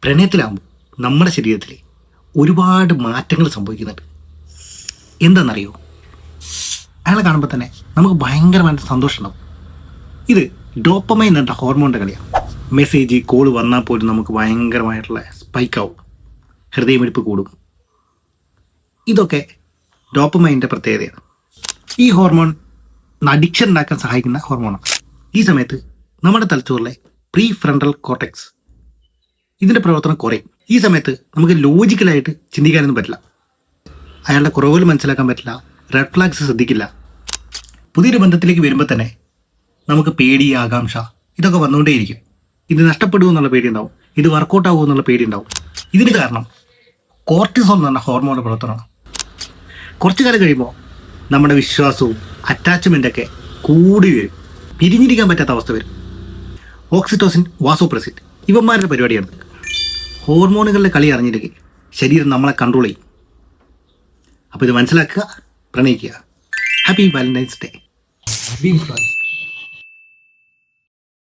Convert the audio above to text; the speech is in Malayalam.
പ്രണയത്തിലാകുമ്പോൾ നമ്മുടെ ശരീരത്തിൽ ഒരുപാട് മാറ്റങ്ങൾ സംഭവിക്കുന്നുണ്ട്. എന്താണെന്നറിയോ? അയാളെ കാണുമ്പോൾ തന്നെ നമുക്ക് ഭയങ്കരമായിട്ട് സന്തോഷം ഉണ്ടാവും. ഇത് ഡോപ്പമൈൻ എന്ന ഹോർമോണിൻ്റെ കളിയാണ്. മെസ്സേജ് കോൾ വന്നാൽ പോലും നമുക്ക് ഭയങ്കരമായിട്ടുള്ള സ്പൈക്കാവും, ഹൃദയമിടിപ്പ് കൂടും. ഇതൊക്കെ ഡോപ്പമൈൻ്റെ പ്രത്യേകതയാണ്. ഈ ഹോർമോൺ അഡിക്ഷൻ ഉണ്ടാക്കാൻ സഹായിക്കുന്ന ഹോർമോണാണ്. ഈ സമയത്ത് നമ്മുടെ തലച്ചോറിലെ പ്രീ ഫ്രണ്ടൽ കോർട്ടെക്സ് ഇതിൻ്റെ പ്രവർത്തനം കുറയും. ഈ സമയത്ത് നമുക്ക് ലോജിക്കലായിട്ട് ചിന്തിക്കാനൊന്നും പറ്റില്ല, അയാളുടെ കുറവുകൾ മനസ്സിലാക്കാൻ പറ്റില്ല, റെഡ് ഫ്ലാഗ്സ് ശ്രദ്ധിക്കില്ല. പുതിയൊരു ബന്ധത്തിലേക്ക് വരുമ്പോൾ തന്നെ നമുക്ക് പേടി, ആകാംക്ഷ ഇതൊക്കെ വന്നുകൊണ്ടേയിരിക്കും. ഇത് നഷ്ടപ്പെടുമോ എന്നുള്ള പേടി ഉണ്ടാവും, ഇത് വർക്കൗട്ട് ആവുമോ എന്നുള്ള പേടി ഉണ്ടാവും. ഇതിന് കാരണം കോർട്ടിസോൾ എന്ന് പറഞ്ഞ ഹോർമോണിൻ്റെ പ്രവർത്തനമാണ്. കുറച്ചു കാലം കഴിയുമ്പോൾ നമ്മുടെ വിശ്വാസവും അറ്റാച്ച്മെൻ്റൊക്കെ കൂടി വരും, പിരിഞ്ഞിരിക്കാൻ പറ്റാത്ത അവസ്ഥ വരും. ഓക്സിറ്റോസിൻ, വാസോപ്രസിൻ ഇവന്മാരുടെ പരിപാടിയാണ്. ഹോർമോണുകളുടെ കളി അറിഞ്ഞില്ലെങ്കിൽ ശരീരം നമ്മളെ കൺട്രോൾ ചെയ്യും. അപ്പോൾ ഇത് മനസ്സിലാക്കുക, പ്രണയിക്കുക. Happy Valentine's day.